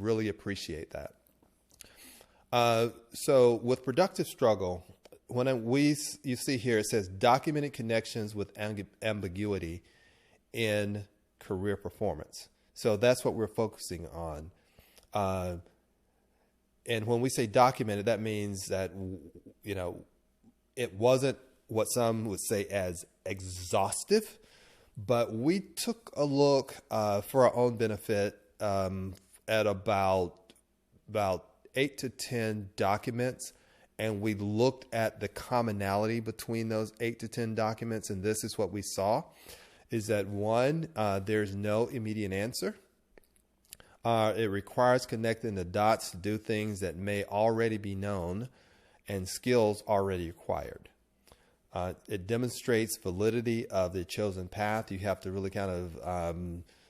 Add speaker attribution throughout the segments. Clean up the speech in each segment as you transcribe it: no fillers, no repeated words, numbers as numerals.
Speaker 1: really appreciate that. So with productive struggle, you see here, it says documented connections with ambiguity in career performance. So that's what we're focusing on. And when we say documented, that means that, it wasn't what some would say as exhaustive, but we took a look for our own benefit at about 8 to 10 documents, and we looked at the commonality between those 8 to 10 documents, and this is what we saw, is that one, there's no immediate answer. It requires connecting the dots to do things that may already be known and skills already acquired. It demonstrates validity of the chosen path. You have to really kind of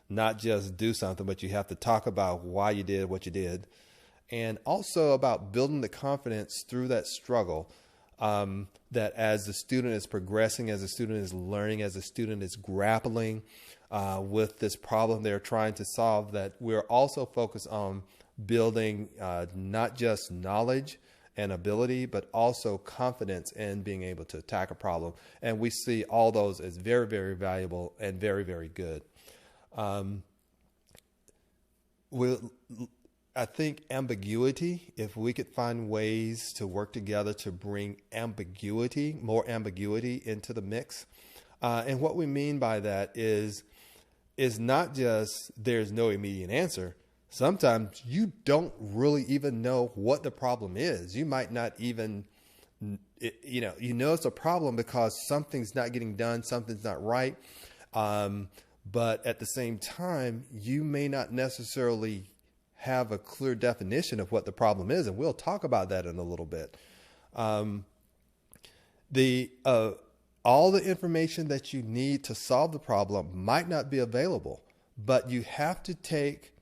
Speaker 1: not just do something, but you have to talk about why you did what you did. And also about building the confidence through that struggle, that as the student is progressing, as the student is learning, as the student is grappling with this problem they're trying to solve, that we're also focused on building not just knowledge and ability, but also confidence in being able to attack a problem. And we see all those as very, very valuable and very, very good. I think ambiguity, if we could find ways to work together to bring ambiguity, more ambiguity into the mix. And what we mean by that is not just there's no immediate answer. Sometimes you don't really even know what the problem is. You might not even, it's a problem because something's not getting done, something's not right. But at the same time, you may not necessarily have a clear definition of what the problem is. And we'll talk about that in a little bit. All the information that you need to solve the problem might not be available, but you have to take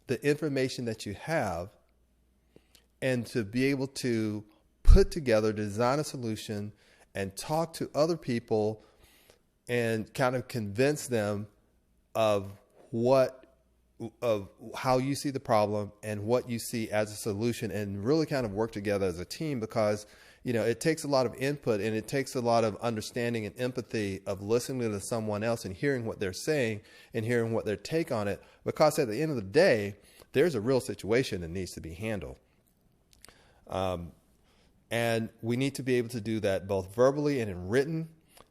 Speaker 1: the information that you have and to be able to put together, design a solution, and talk to other people and kind of convince them of how you see the problem and what you see as a solution, and really kind of work together as a team, because it takes a lot of input and it takes a lot of understanding and empathy of listening to someone else and hearing what they're saying and hearing what their take on it, because at the end of the day, there's a real situation that needs to be handled. And we need to be able to do that both verbally and in written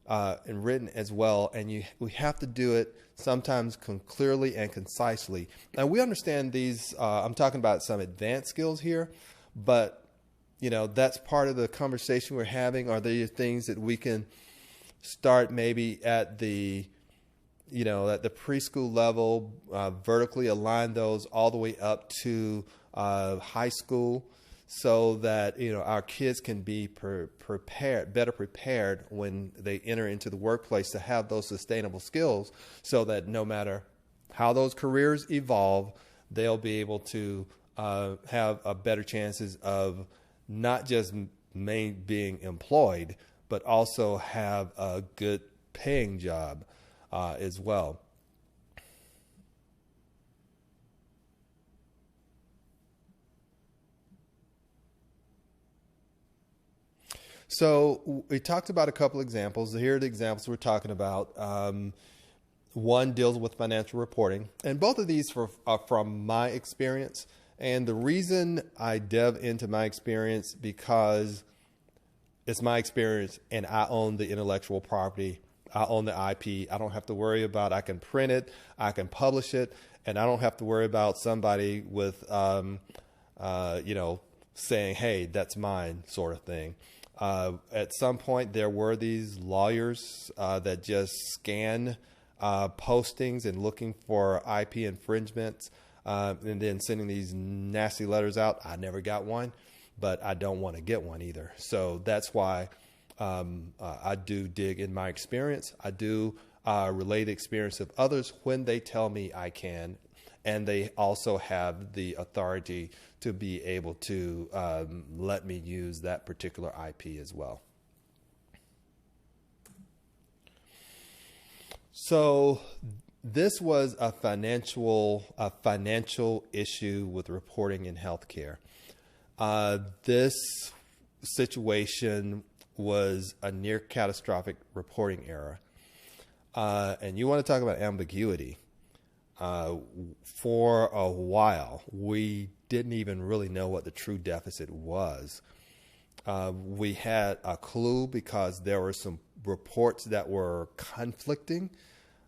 Speaker 1: as well. And we have to do it sometimes clearly and concisely. And we understand these, I'm talking about some advanced skills here, but that's part of the conversation we're having. Are there things that we can start maybe at the preschool level, vertically align those all the way up to high school, so that our kids can be better prepared when they enter into the workplace to have those sustainable skills, so that no matter how those careers evolve, they'll be able to have a better chances of not just being employed, but also have a good paying job as well. So we talked about a couple examples. Here are the examples we're talking about. One deals with financial reporting, and both of these are from my experience. And the reason I delve into my experience, because it's my experience and I own the intellectual property. I own the IP. I don't have to worry about, I can print it, I can publish it, and I don't have to worry about somebody with, saying, hey, that's mine, sort of thing. At some point, there were these lawyers that just scan postings and looking for IP infringements, and then sending these nasty letters out. I never got one, but I don't want to get one either. So that's why I do dig in my experience. I do relay the experience of others when they tell me I can, and they also have the authority to be able to let me use that particular IP as well. So this was a financial issue with reporting in healthcare. This situation was a near catastrophic reporting error. And you want to talk about ambiguity. For a while, we didn't even really know what the true deficit was. We had a clue because there were some reports that were conflicting.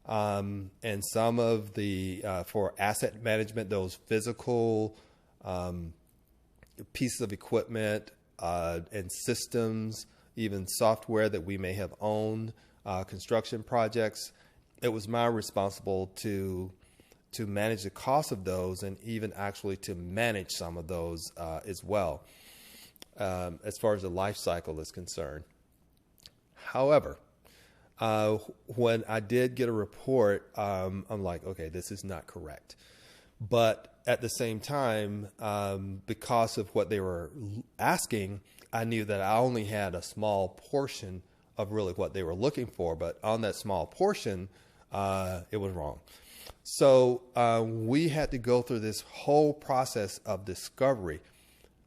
Speaker 1: And some of the, for asset management, those physical pieces of equipment and systems, even software that we may have owned, construction projects, it was my responsible to manage the cost of those and even actually to manage some of those as well, as far as the life cycle is concerned. However, when I did get a report, I'm like, okay, this is not correct. But at the same time, because of what they were asking, I knew that I only had a small portion of really what they were looking for. But on that small portion, it was wrong. So we had to go through this whole process of discovery.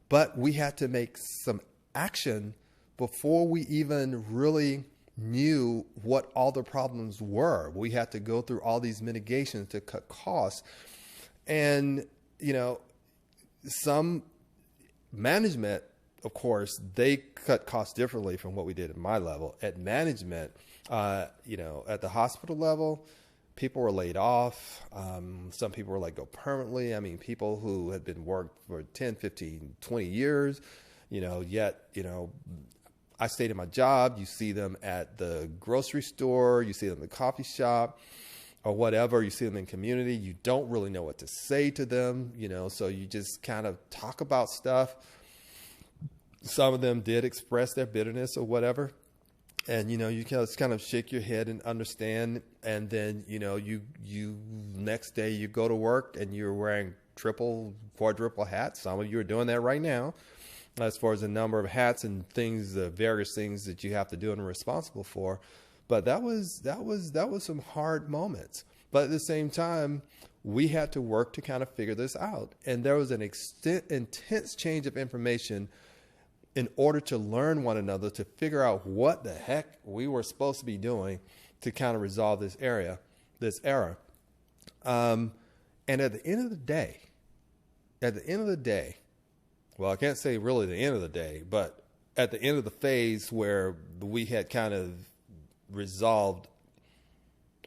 Speaker 1: But we had to make some action before we even really knew what all the problems were. We had to go through all these mitigations to cut costs. And, you know, some management, of course, they cut costs differently from what we did at my level. At management, you know, at the hospital level, people were laid off. Some people were let go permanently. I mean, people who had been worked for 10, 15, 20 years, you know, yet, you know, I stayed in my job. You see them at the grocery store. You see them in the coffee shop or whatever. You see them in community. You don't really know what to say to them, you know, so you just kind of talk about stuff. Some of them did express their bitterness or whatever. And, you know, you just kind of shake your head and understand. And then, you know, you next day you go to work and you're wearing triple, quadruple hats. Some of you are doing that right now. As far as the number of hats and things, the various things that you have to do and are responsible for. But that was some hard moments. But at the same time, we had to work to kind of figure this out. And there was an intense change of information in order to learn one another, to figure out what the heck we were supposed to be doing to kind of resolve this error. And at the end of the day, well, I can't say really the end of the day, but at the end of the phase where we had kind of resolved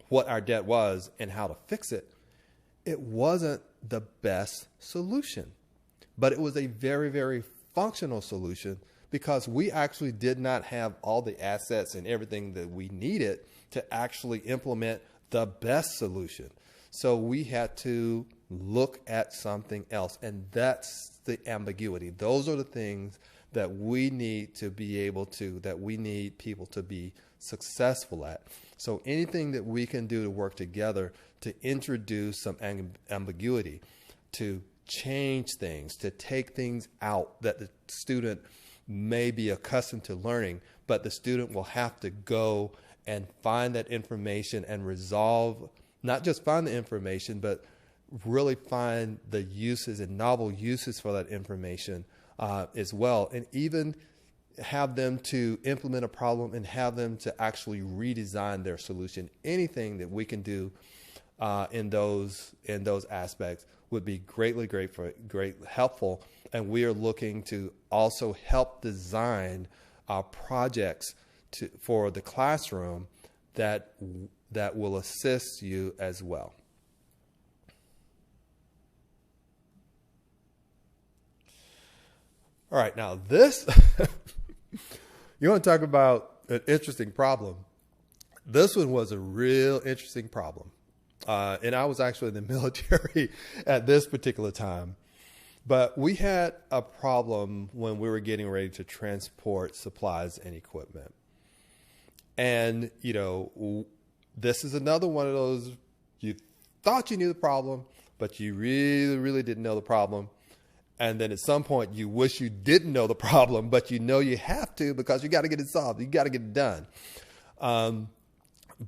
Speaker 1: what our debt was and how to fix it, it wasn't the best solution. But it was a very, very functional solution because we actually did not have all the assets and everything that we needed to actually implement the best solution. So we had to look at something else. And that's the ambiguity. Those are the things that we need to be able to, that we need people to be successful at. So anything that we can do to work together to introduce some ambiguity, to change things, to take things out that the student may be accustomed to learning, but the student will have to go and find that information and resolve, not just find the information, but really find the uses and novel uses for that information as well. And even have them to implement a problem and have them to actually redesign their solution. Anything that we can do in those aspects would be greatly helpful. And we are looking to also help design projects for the classroom that will assist you as well. All right, now this, you want to talk about an interesting problem. This one was a real interesting problem. And I was actually in the military at this particular time. But we had a problem when we were getting ready to transport supplies and equipment. And, you know, this is another one of those, you thought you knew the problem, but you really, really didn't know the problem. And then at some point you wish you didn't know the problem, but you know you have to because you got to get it solved. You got to get it done.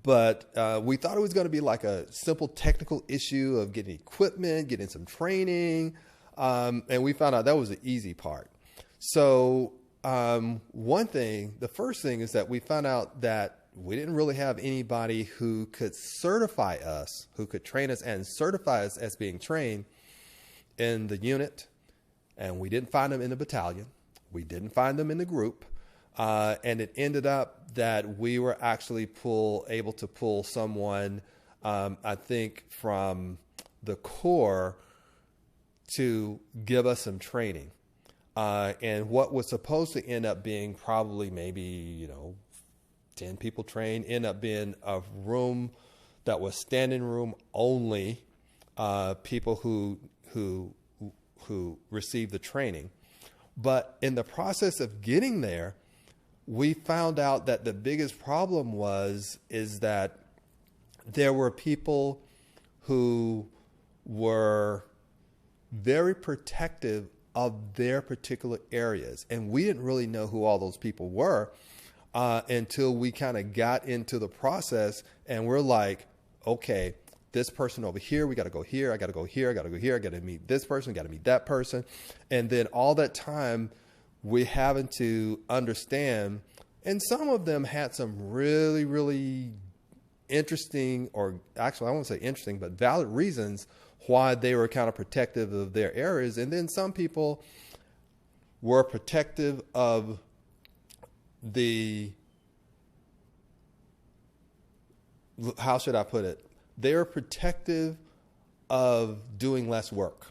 Speaker 1: But we thought it was going to be like a simple technical issue of getting equipment, getting some training. And we found out that was the easy part. So the first thing is that we found out that we didn't really have anybody who could certify us, who could train us and certify us as being trained in the unit. And we didn't find them in the battalion. We didn't find them in the group. And it ended up that we were actually able to pull someone, I think, from the Corps to give us some training. And what was supposed to end up being probably maybe, 10 people trained, ended up being a room that was standing room only, people who received the training. But in the process of getting there, we found out that the biggest problem is that there were people who were very protective of their particular areas. And we didn't really know who all those people were until we kind of got into the process, and we're like, okay, this person over here, we got to go here. I got to go here. I got to go here. I got to meet this person. Got to meet that person. And then all that time we having to understand, and some of them had some really, really interesting, or actually I won't say interesting, but valid reasons why they were kind of protective of their areas. And then some people were protective of how should I put it? They were protective of doing less work.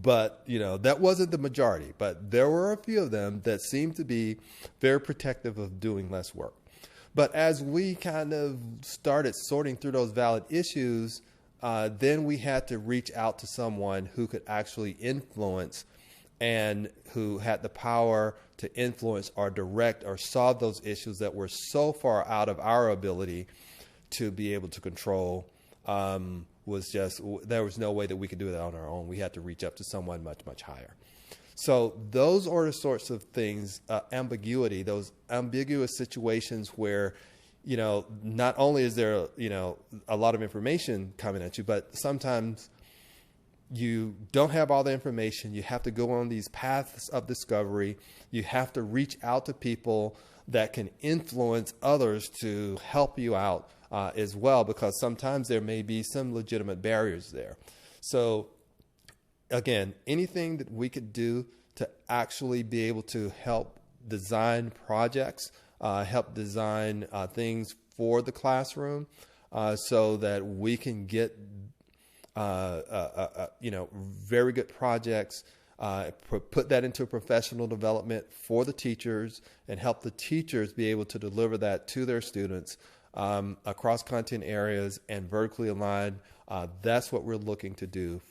Speaker 1: But, that wasn't the majority. But there were a few of them that seemed to be very protective of doing less work. But as we kind of started sorting through those valid issues, then we had to reach out to someone who could actually influence and who had the power to influence or direct or solve those issues that were so far out of our ability to be able to control. There was no way that we could do that on our own. We had to reach up to someone much, much higher. So those are the sorts of things, ambiguity, those ambiguous situations where, not only is there, a lot of information coming at you, but sometimes you don't have all the information. You have to go on these paths of discovery. You have to reach out to people that can influence others to help you out as well, because sometimes there may be some legitimate barriers there. So again, anything that we could do to actually be able to help design projects, help design things for the classroom, so that we can get very good projects, put that into professional development for the teachers, and help the teachers be able to deliver that to their students across content areas and vertically aligned. That's what we're looking to do